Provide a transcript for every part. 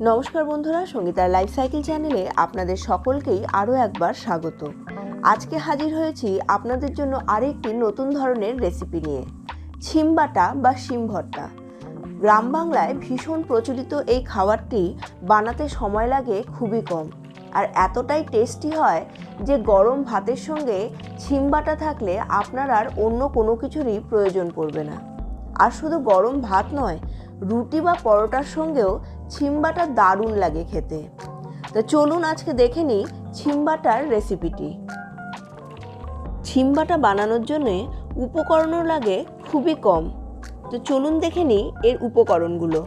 নমস্কার বন্ধুরা, সঙ্গীতার life cycle চ্যানেলে আপনাদের সকলকেই আরও একবার স্বাগত। আজকে হাজির হয়েছি আপনাদের জন্য আরেকটি নতুন ধরনের রেসিপি নিয়ে, শিম বাটা বা শিম ভর্তা। গ্রাম বাংলায় ভীষণ প্রচলিত এই খাবারটি বানাতে সময় লাগে খুবই কম, আর এতটাই টেস্টি হয় যে গরম ভাতের সঙ্গে শিম বাটা থাকলে আপনার আর অন্য কোনো কিছুরই প্রয়োজন পড়বে না। আর শুধু গরম ভাত নয়, রুটি বা পরোটার সঙ্গেও শিম বাটা দারুণ লাগে খেতে। তো চলুন আজকে দেখে নিই শিম বাটার রেসিপিটি। শিম বাটা বানানোর জন্য উপকরণও লাগে খুবই কম। তো চলুন দেখে নিই এর উপকরণগুলো।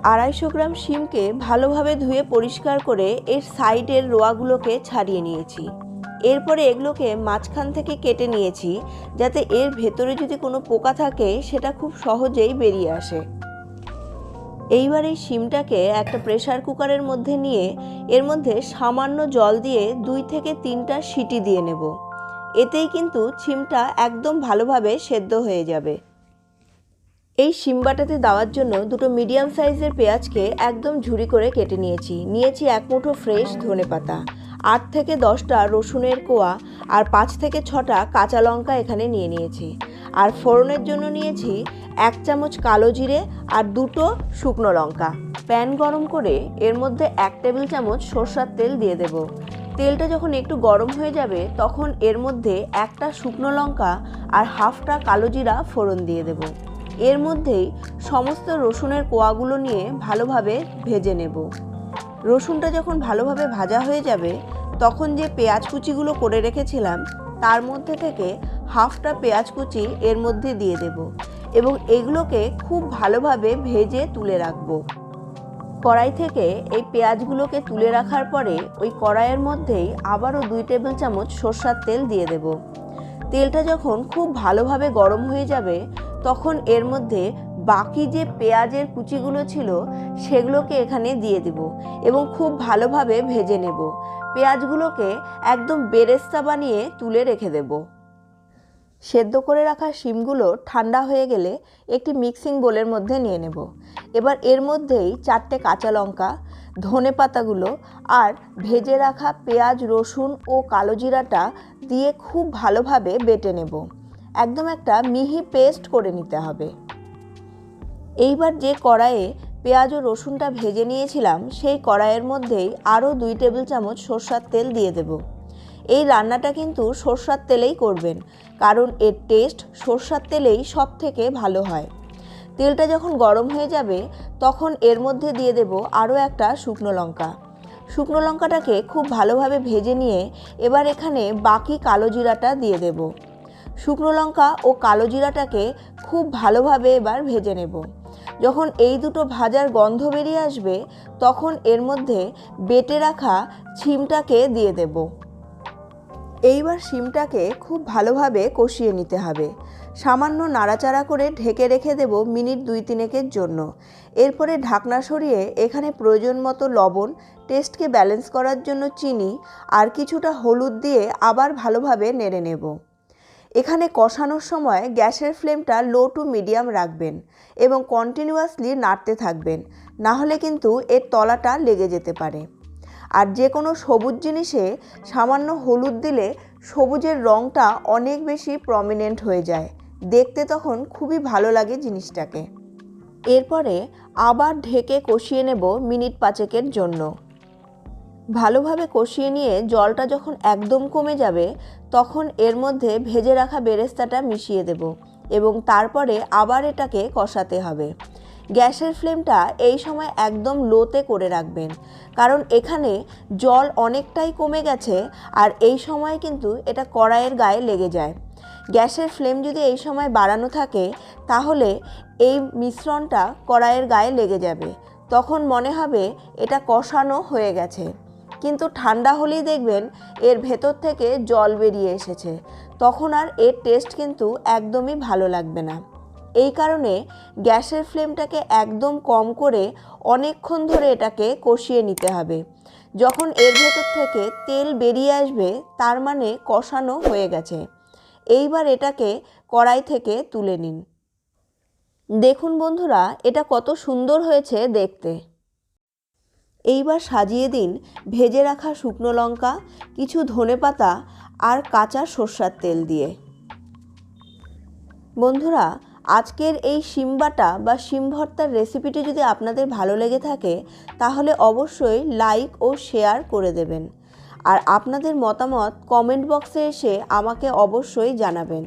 250 গ্রাম শিমকে ভালোভাবে ধুয়ে পরিষ্কার করে এর সাইডের রোয়াগুলোকে ছাড়িয়ে নিয়েছি। এরপরে এগুলোকে মাঝখান থেকে কেটে নিয়েছি, যাতে এর ভেতরে যদি কোনো পোকা থাকে সেটা খুব সহজেই বেরিয়ে আসে। এইবার এই শিমটাকে একটা প্রেসার কুকারের মধ্যে নিয়ে এর মধ্যে সামান্য জল দিয়ে 2 থেকে 3টা সিটি দিয়ে নেব। এতেই কিন্তু শিমটা একদম ভালোভাবে সেদ্ধ হয়ে যাবে। এই শিম বাটাতে দেওয়ার জন্য দুটো মিডিয়াম সাইজের পেঁয়াজকে একদম ঝুরি করে কেটে নিয়েছি। 1 মুঠো ফ্রেশ ধনেপাতা, 8 থেকে 10টা রসুনের কোয়া আর 5 থেকে 6টা কাঁচা লঙ্কা এখানে নিয়েছি। আর ফোড়নের জন্য নিয়েছি 1 চামচ কালো জিরে আর 2টো শুকনো লঙ্কা। প্যান গরম করে এর মধ্যে 1 টেবিল চামচ সরষের তেল দিয়ে দেব। তেলটা যখন একটু গরম হয়ে যাবে তখন এর মধ্যে 1টা শুকনো লঙ্কা আর হাফটা কালো জিরা ফোড়ন দিয়ে দেব। এর মধ্যেই সমস্ত রসুনের কোয়াগুলো নিয়ে ভালোভাবে ভেজে নেব। রসুনটা যখন ভালোভাবে ভাজা হয়ে যাবে তখন যে পেঁয়াজ কুচিগুলো করে রেখেছিলাম তার মধ্যে থেকে হাফটা পেঁয়াজ কুচি এর মধ্যে দিয়ে দেব এবং এগুলোকে খুব ভালোভাবে ভেজে তুলে রাখব। কড়াই থেকে এই পেঁয়াজগুলোকে তুলে রাখার পরে ওই কড়াইয়ের মধ্যেই আবারও 2 টেবিল চামচ সরষের তেল দিয়ে দেব। তেলটা যখন খুব ভালোভাবে গরম হয়ে যাবে তখন এর মধ্যে বাকি যে পেঁয়াজের কুচিগুলো ছিল সেগুলোকে এখানে দিয়ে দেব এবং খুব ভালোভাবে ভেজে নেব। পেঁয়াজগুলোকে একদম বেরেস্তা বানিয়ে তুলে রেখে দেব। সেদ্ধ করে রাখা শিমগুলো ঠান্ডা হয়ে গেলে একটি মিক্সিং বোলের মধ্যে নিয়ে নেব। এবার এর মধ্যেই 4টে কাঁচা লঙ্কা, ধনেপাতাগুলো আর ভেজে রাখা পেঁয়াজ, রসুন ও কালো জিরাটা দিয়ে খুব ভালোভাবে বেটে নেব। একদম একটা মিহি পেস্ট করে নিতে হবে। এইবার যে কড়াইয়ে পেঁয়াজ ও রসুনটা ভেজে নিয়েছিলাম সেই কড়াইয়ের মধ্যেই আরও 2 টেবিল চামচ সরষের তেল দিয়ে দেব। এই রান্নাটা কিন্তু সরষের তেলেই করবেন, কারণ এর টেস্ট সরষের তেলেই সব থেকে ভালো হয়। তেলটা যখন গরম হয়ে যাবে তখন এর মধ্যে দিয়ে দেব আরও একটা শুকনো লঙ্কা। শুকনো লঙ্কাটাকে খুব ভালোভাবে ভেজে নিয়ে এবার এখানে বাকি কালো জিরাটা দিয়ে দেব। শুকনো লঙ্কা ও কালো জিরাটাকে খুব ভালোভাবে এবার ভেজে নেব। যখন এই দুটো ভাজার গন্ধ বেরিয়ে আসবে তখন এর মধ্যে বেটে রাখা শিমটাকে দিয়ে দেব। এইবার শিমটাকে খুব ভালোভাবে কষিয়ে নিতে হবে। সামান্য নাড়াচাড়া করে ঢেকে রেখে দেব মিনিট 2-3 জন্য। এরপরে ঢাকনা সরিয়ে এখানে প্রয়োজন মতো লবণ, টেস্টকে ব্যালেন্স করার জন্য চিনি আর কিছুটা হলুদ দিয়ে আবার ভালোভাবে নেড়ে নেব। এখানে কষানোর সময় গ্যাসের ফ্লেমটা লো টু মিডিয়াম রাখবেন এবং কন্টিনিউয়াসলি নাড়তে থাকবেন, না হলে কিন্তু এর তলাটা লেগে যেতে পারে। আর যে কোনো সবুজ জিনিসে সামান্য হলুদ দিলে সবুজের রঙটা অনেক বেশি প্রমিনেন্ট হয়ে যায়, দেখতে তখন খুবই ভালো লাগে জিনিসটাকে। এরপরে আবার ঢেকে কষিয়ে নেব মিনিট 5 জন্য। ভালোভাবে কষিয়ে নিয়ে জলটা যখন একদম কমে যাবে তখন এর মধ্যে ভেজে রাখা বেরেস্তাটা মিশিয়ে দেব এবং তারপরে আবার এটাকে কষাতে হবে। গ্যাসের ফ্লেমটা এই সময় একদম লোতে করে রাখবেন, কারণ এখানে জল অনেকটাই কমে গেছে আর এই সময় কিন্তু এটা কড়াইয়ের গায়ে লেগে যায়। গ্যাসের ফ্লেম যদি এই সময় বাড়ানো থাকে তাহলে এই মিশ্রণটা কড়াইয়ের গায়ে লেগে যাবে, তখন মনে হবে এটা কষানো হয়ে গেছে। কিন্তু ঠান্ডা হলেই দেখবেন এর ভেতর থেকে জল বেরিয়ে এসেছে, তখন আর এর টেস্ট কিন্তু একদমই ভালো লাগবে না। এই কারণে গ্যাসের ফ্লেমটাকে একদম কম করে অনেকক্ষণ ধরে এটাকে কষিয়ে নিতে হবে। যখন এর ভেতর থেকে তেল বেরিয়ে আসবে তার মানে কষানো হয়ে গেছে। এইবার এটাকে কড়াই থেকে তুলে নিন। দেখুন বন্ধুরা, এটা কত সুন্দর হয়েছে দেখতে। এইবার সাজিয়ে দিন ভেজে রাখা শুকনো লঙ্কা, কিছু ধনেপাতা আর কাঁচা সর্ষের তেল দিয়ে। বন্ধুরা, আজকের এই শিম বাটা বা শিম ভর্তার রেসিপিটি যদি আপনাদের ভালো লেগে থাকে তাহলে অবশ্যই লাইক ও শেয়ার করে দেবেন। আর আপনাদের মতামত কমেন্ট বক্সে এসে আমাকে অবশ্যই জানাবেন।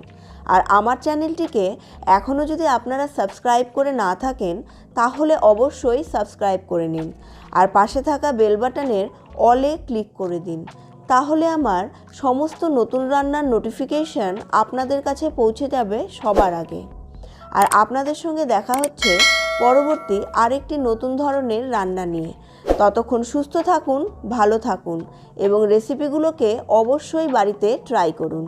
আর আমার চ্যানেলটিকে এখনও যদি আপনারা সাবস্ক্রাইব করে না থাকেন তাহলে অবশ্যই সাবস্ক্রাইব করে নিন আর পাশে থাকা বেল বাটনের অলে ক্লিক করে দিন। তাহলে আমার সমস্ত নতুন রান্নার নোটিফিকেশন আপনাদের কাছে পৌঁছে যাবে সবার আগে। আর আপনাদের সঙ্গে দেখা হচ্ছে পরবর্তী আরেকটি নতুন ধরনের রান্না নিয়ে। ততক্ষণ সুস্থ থাকুন, ভালো থাকুন এবং রেসিপিগুলোকে অবশ্যই বাড়িতে ট্রাই করুন।